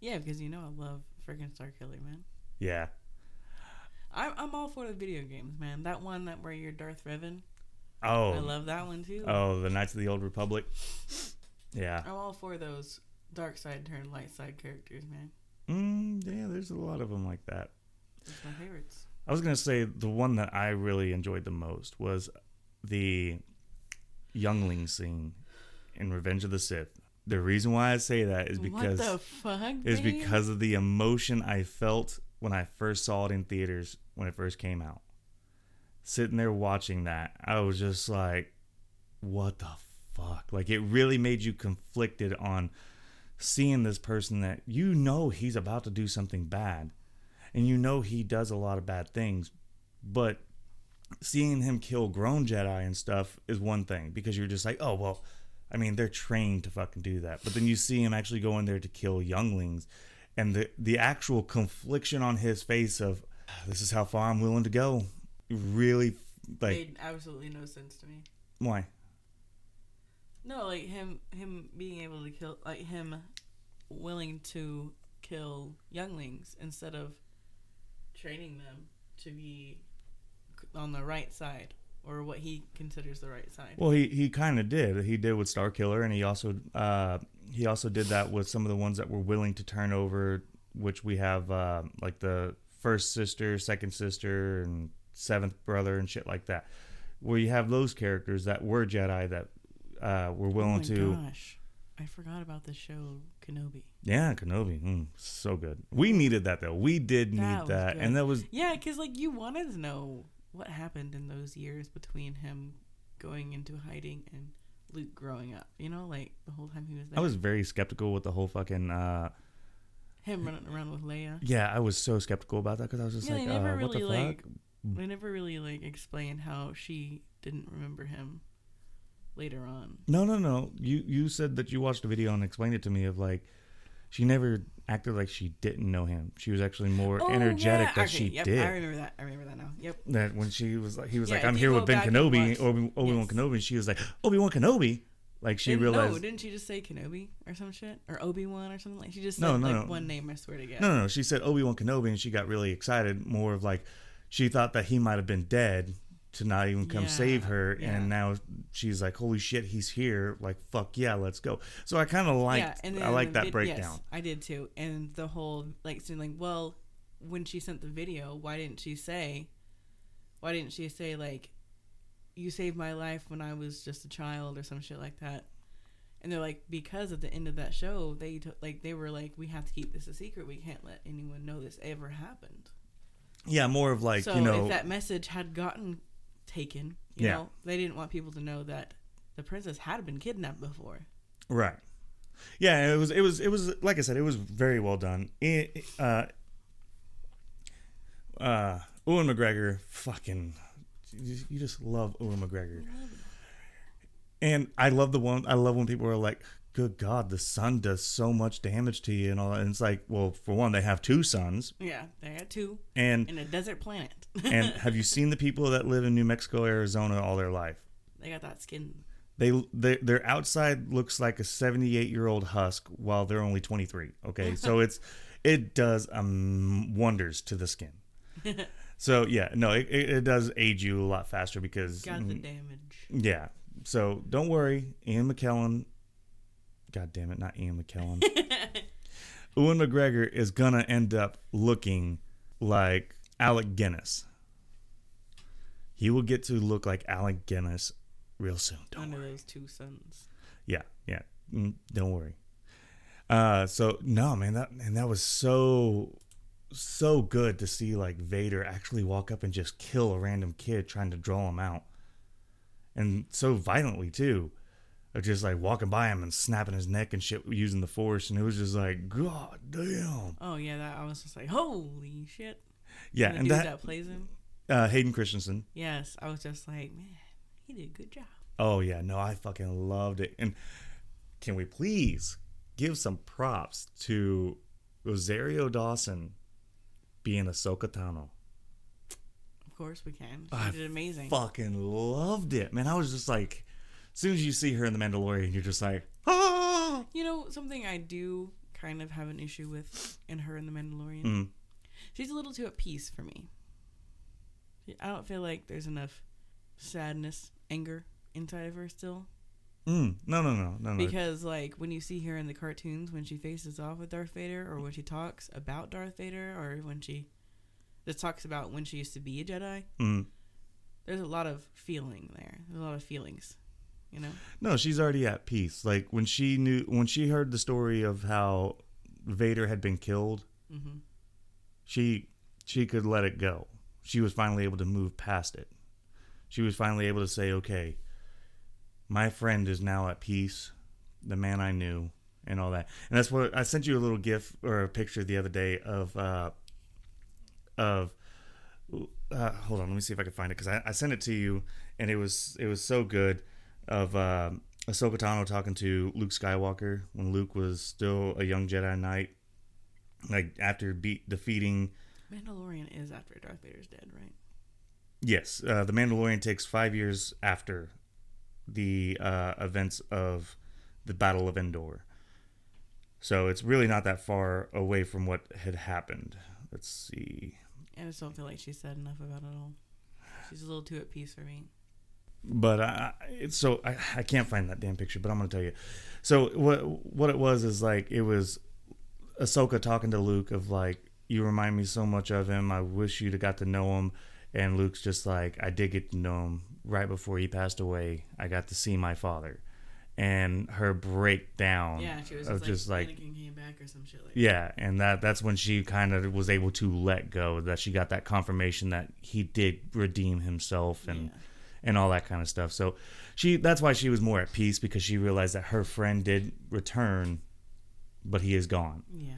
Yeah, because you know I love freaking Starkiller, man. Yeah. I'm all for the video games, man. That one where you're Darth Revan. Oh. I love that one too. Oh, the Knights of the Old Republic. Yeah. I'm all for those dark side turn light side characters, man. Yeah, there's a lot of them like that. It's my favorites. I was going to say the one that I really enjoyed the most was the youngling scene in Revenge of the Sith. The reason why I say that is because what the fuck, because of the emotion I felt when I first saw it in theaters when it first came out. Sitting there watching that, I was just like, what the fuck? Like, it really made you conflicted on seeing this person that you know he's about to do something bad. And you know he does a lot of bad things, but seeing him kill grown Jedi and stuff is one thing, because you're just like, oh, well, I mean, they're trained to fucking do that. But then you see him actually go in there to kill younglings, and the actual confliction on his face of, this is how far I'm willing to go, really, like, made absolutely no sense to me. Why? No, like him being able to kill, like him willing to kill younglings instead of training them to be on the right side, or what he considers the right side. Well, he kind of did. He did with Starkiller, and he also did that with some of the ones that were willing to turn over, which we have like the first sister, second sister, and seventh brother, and shit like that, where you have those characters that were Jedi that were willing to. Oh my gosh, I forgot about the show Kenobi. Yeah, Kenobi. So good. We needed that, though. We did need that. And that was... Yeah, because, like, you wanted to know what happened in those years between him going into hiding and Luke growing up. You know, like, the whole time he was there. I was very skeptical with the whole fucking... him running around with Leia. Yeah, I was so skeptical about that, because I was just like, what the fuck? They never really, like, explained how she didn't remember him later on. No. You said that you watched a video and explained it to me of, like, she never acted like she didn't know him. She was actually more energetic that she did. I remember that now. Yep. That when she was like, he was like, I'm here with Ben Kenobi, Obi-Wan Kenobi. And she was like, Obi-Wan Kenobi. Like, she realized. No, didn't she just say Kenobi or some shit? Or Obi-Wan or something? Like, she just said one name, I swear to God. No. She said Obi-Wan Kenobi, and she got really excited. More of like, she thought that he might have been dead to not even come save her, and now she's like, holy shit, he's here, like, fuck yeah, let's go. So I kind of liked that breakdown. Yes, I did too. And the whole, like, saying, like, well, when she sent the video, why didn't she say, like, you saved my life when I was just a child or some shit like that? And they're like, because at the end of that show, they were like, we have to keep this a secret, we can't let anyone know this ever happened. Yeah, more of like, so if that message had gotten taken, you know, they didn't want people to know that the princess had been kidnapped before. Right. Yeah, it was like I said, it was very well done. Ewan McGregor, fucking, you just love Ewan McGregor. And I love when people are like, good God, the sun does so much damage to you and all that. And it's like, well, for one, they have two suns. Yeah, they had two. And in a desert planet. And have you seen the people that live in New Mexico, Arizona all their life? They got that skin. Their outside looks like a 78-year-old husk while they're only 23. Okay, so it does wonders to the skin. So yeah, no, it does age you a lot faster because got the damage. Yeah, so don't worry, Ian McKellen. God damn it, not Ian McKellen. Ewan McGregor is gonna end up looking like Alec Guinness. He will get to look like Alec Guinness real soon. Don't worry. Those two sons. Yeah. Don't worry. So no, man, that was so good to see, like, Vader actually walk up and just kill a random kid trying to draw him out. and so violently too, of just like walking by him and snapping his neck and shit using the force, and it was just like, God damn. Oh yeah, that I was just like, holy shit. Yeah, and and that plays him. Hayden Christensen. Yes, I was just like, man, he did a good job. Oh yeah, no, I fucking loved it. And can we please give some props to Rosario Dawson being Ahsoka Tano? Of course we can. She did amazing. Fucking loved it, man. I was just like, as soon as you see her in The Mandalorian, you're just like, ah. You know, something I do kind of have an issue with in her in The Mandalorian. Mm. She's a little too at peace for me. I don't feel like there's enough sadness, anger inside of her still. No. Because, like, when you see her in the cartoons, when she faces off with Darth Vader, or when she talks about Darth Vader, or when she just talks about when she used to be a Jedi, there's a lot of feeling there. There's a lot of feelings, you know? No, she's already at peace. Like, when she heard the story of how Vader had been killed, she could let it go. She was finally able to move past it. She was finally able to say, okay, my friend is now at peace, the man I knew, and all that. And that's what I sent you a little GIF or a picture the other day of hold on, let me see if I can find it, because I sent it to you, and it was so good, of Ahsoka Tano talking to Luke Skywalker when Luke was still a young Jedi Knight, like after defeating. Mandalorian is after Darth Vader's dead, right? Yes, the Mandalorian takes 5 years after the events of the Battle of Endor. So it's really not that far away from what had happened. Let's see. I just don't feel like she said enough about it all. She's a little too at peace for me. But I can't find that damn picture, but I'm going to tell you. So what it was is like, it was Ahsoka talking to Luke of like, you remind me so much of him. I wish you'd have got to know him. And Luke's just like, I did get to know him right before he passed away. I got to see my father. And her breakdown. Yeah, she was just like Anakin came back or some shit like that. Yeah, and that's when she kind of was able to let go. That she got that confirmation that he did redeem himself and all that kind of stuff. So that's why she was more at peace, because she realized that her friend did return, but he is gone. Yeah.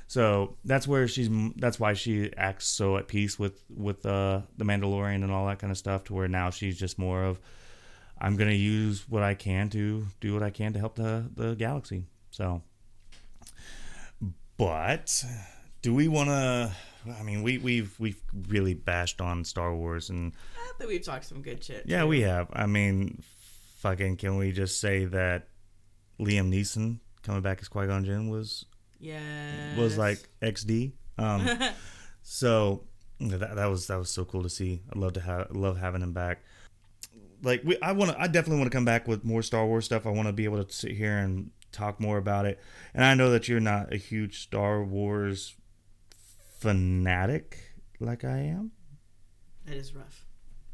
So that's why she acts so at peace with the Mandalorian and all that kind of stuff, to where now she's just more of, I'm going to use what I can to do what I can to help the galaxy. So, but do we want to, I mean, we've really bashed on Star Wars, and I think we've talked some good shit. Yeah, we have. I mean, fucking, can we just say that Liam Neeson coming back as Qui-Gon Jinn was like XD. So that was so cool to see. I love having him back. Like I definitely want to come back with more Star Wars stuff. I want to be able to sit here and talk more about it. And I know that you're not a huge Star Wars fanatic like I am. That is rough.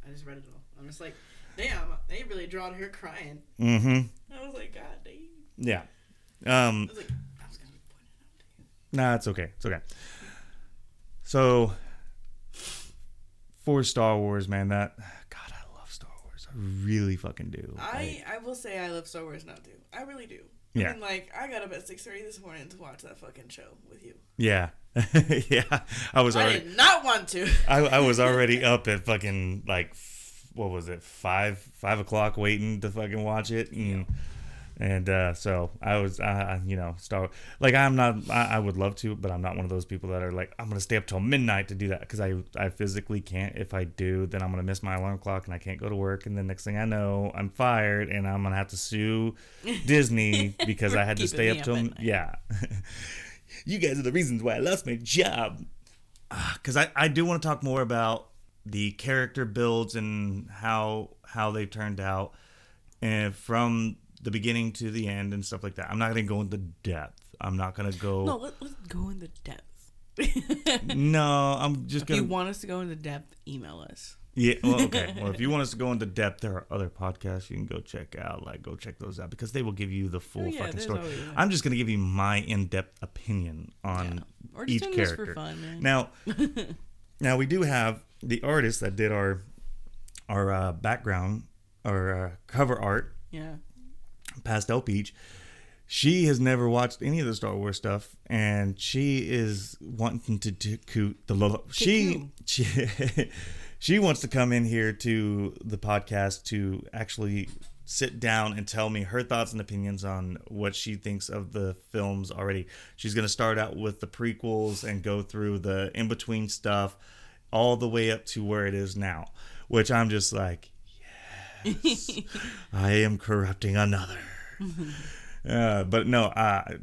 I just read it all. I'm just like, damn, they really drawn her crying. Mm-hmm. I was like, God damn. Yeah. I was like, I was gonna point it out to you. Nah, it's okay. It's okay. So for Star Wars, man, I love Star Wars. I really fucking do. I will say I love Star Wars now too. I really do. Yeah. I mean, like, I got up at 6:30 this morning to watch that fucking show with you. Yeah. Yeah. I did not want to. I was already up at fucking, like, what was it, 5 o'clock waiting to fucking watch it. And so I was, like, I would love to, but I'm not one of those people that are like, I'm going to stay up till midnight to do that, because I physically can't. If I do, then I'm going to miss my alarm clock and I can't go to work. And then next thing I know, I'm fired and I'm going to have to sue Disney because I had to stay up till, yeah. You guys are the reasons why I lost my job. Because I do want to talk more about the character builds and how they turned out, and from the beginning to the end and stuff like that. I'm not going to go into depth. I'm not going to go... No, let's go into depth. No, I'm just going to... If you want us to go into depth, email us. Yeah, well, okay. Well, if you want us to go into depth, there are other podcasts you can go check out. Like, go check those out, because they will give you the full fucking story. I'm just going to give you my in-depth opinion on each character. This for fun, man. Now we do have the artist that did our background or cover art. Yeah. Pastel Peach. She has never watched any of the Star Wars stuff, and she is wanting to do she wants to come in here to the podcast to actually sit down and tell me her thoughts and opinions on what she thinks of the films already. She's going to start out with the prequels and go through the in-between stuff all the way up to where it is now, which I'm just like, yes, I am corrupting another. But no,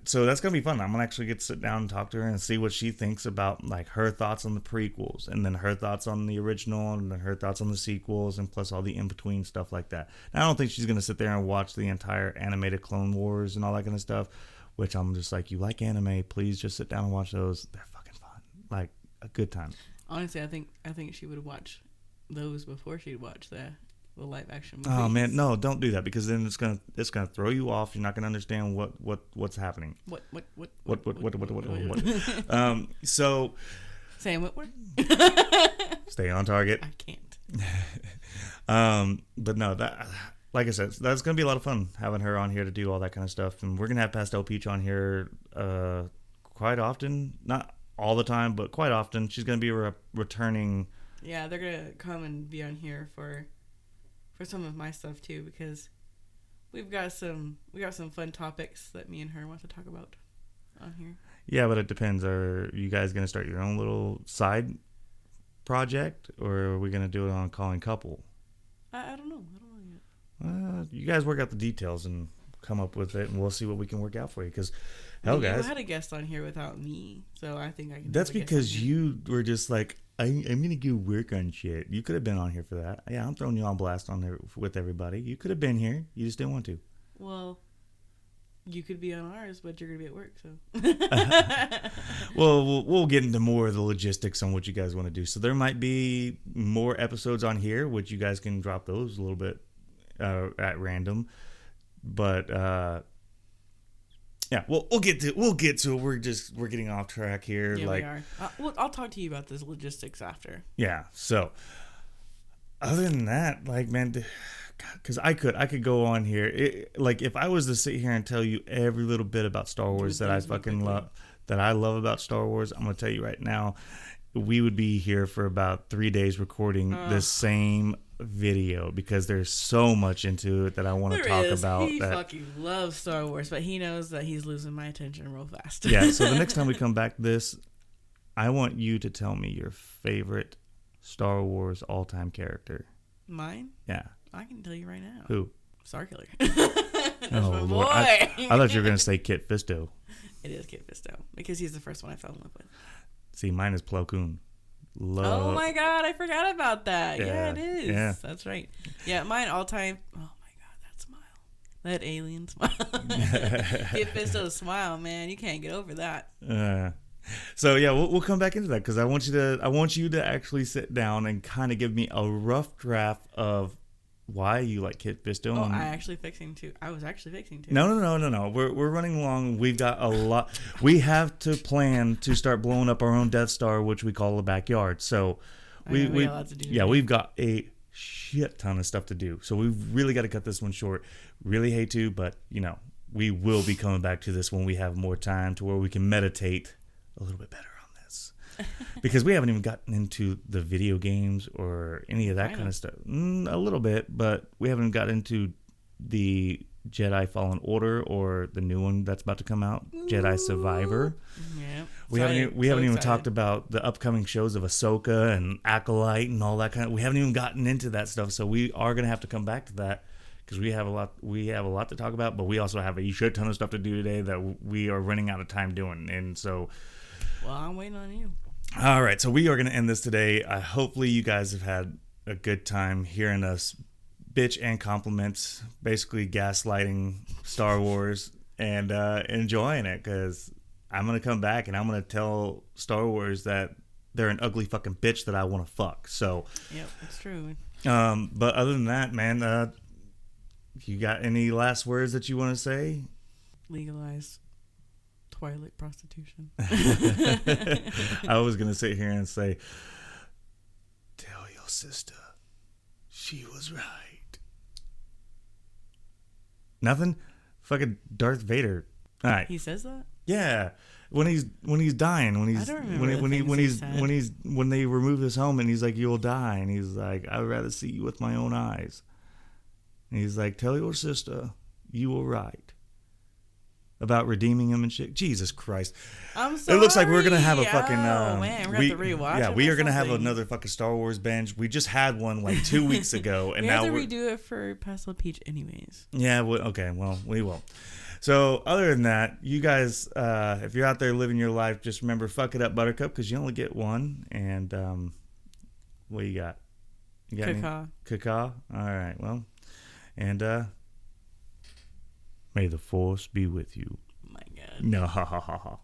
so that's gonna be fun. I'm gonna actually get to sit down and talk to her and see what she thinks about like her thoughts on the prequels, and then her thoughts on the original, and then her thoughts on the sequels, and plus all the in-between stuff like that. Now, I don't think she's gonna sit there and watch the entire animated Clone Wars and all that kind of stuff, which I'm just like, you like anime, please just sit down and watch those. They're fucking fun, like a good time. Honestly, I think she would watch those before she'd watch the live action movies. Oh man, no, don't do that, because then it's gonna throw you off. You're not gonna understand what's happening. What? So Sam Witwer? Stay on target. I can't. But no, that, like I said, that's gonna be a lot of fun having her on here to do all that kind of stuff, and we're gonna have Pastel Peach on here quite often. Not all the time, but quite often. She's gonna be returning. Yeah, they're gonna come and be on here for some of my stuff too, because we got some fun topics that me and her want to talk about on here. Yeah, but it depends. Are you guys gonna start your own little side project, or are we gonna do it on Calling Couple? I don't know yet. You guys work out the details and come up with it, and we'll see what we can work out for you. Because hell, guys, you had a guest on here without me, so I think I can. That's because you were just like, I'm gonna go work on shit. You could have been on here for that. Yeah, I'm throwing you on blast on there with everybody. You could have been here. You just didn't want to. Well, you could be on ours, but you're gonna be at work, so. Well, we'll get into more of the logistics on what you guys want to do. So there might be more episodes on here, which you guys can drop those a little bit at random. But yeah, we'll get to it. We're getting off track here. Yeah, we are. I'll talk to you about this logistics after. Yeah. So other than that, like, man, because I could go on here. Like, if I was to sit here and tell you every little bit about Star Wars that I fucking love, that I love about Star Wars, I'm gonna tell you right now, we would be here for about 3 days recording the same video, because there's so much into it that I want to talk about. He fucking loves Star Wars, but he knows that he's losing my attention real fast. Yeah, so the next time we come back to this, I want you to tell me your favorite Star Wars all-time character. Mine? Yeah. I can tell you right now. Who? Starkiller. That's my boy. I thought you were going to say Kit Fisto. It is Kit Fisto, because he's the first one I fell in love with. See, mine is Plo Koon. Oh my god, I forgot about that. Yeah, it is. Yeah. That's right. Yeah, mine all time. Oh my god, that smile. That alien smile. Kit Fisto's smile, man. You can't get over that. So yeah, we'll come back into that, because I want you to actually sit down and kind of give me a rough draft of why you like Kit Fisto. Oh, I was actually fixing to. No. We're running along. We've got a lot. We have to plan to start blowing up our own Death Star, which we call the backyard. So we got a lot to do. Yeah, we've got a shit ton of stuff to do. So we've really got to cut this one short. Really hate to, but we will be coming back to this when we have more time, to where we can meditate a little bit better on this. Because we haven't even gotten into the video games or any of that kind of stuff. A little bit, but we haven't got into the Jedi Fallen Order or the new one that's about to come out, Jedi Survivor. Yeah. We haven't even talked about the upcoming shows of Ahsoka and Acolyte and all that kind of. We haven't even gotten into that stuff, so we are going to have to come back to that, because we have a lot to talk about, but we also have a shit ton of stuff to do today that we are running out of time doing. And so, well, I'm waiting on you. All right, so we are going to end this today. Hopefully you guys have had a good time hearing us bitch and compliments, basically gaslighting Star Wars, and enjoying it, because I'm going to come back and I'm going to tell Star Wars that they're an ugly fucking bitch that I want to fuck. So, yep, that's true. But other than that, man, you got any last words that you want to say? Legalize Twilight prostitution. I was gonna sit here and say, tell your sister she was right. Nothing. Fucking Darth Vader. All right. He says that. Yeah. When he's dying, when they remove his helmet, and he's like, "You'll die," and he's like, "I would rather see you with my own eyes." And he's like, "Tell your sister you were right about redeeming him and shit." Jesus Christ! I'm sorry. It looks like we're gonna have a fucking. Man, we're gonna have to rewatch. Yeah, we are gonna have another fucking Star Wars binge. We just had one like 2 weeks ago, and now we have to redo it for Pastel Peach, anyways. Yeah. Okay. Well, we will. So other than that, you guys, if you're out there living your life, just remember, fuck it up, Buttercup, because you only get one. And what you got? You got Caca. All right. Well, and may the force be with you. Oh my God. No, ha ha ha ha.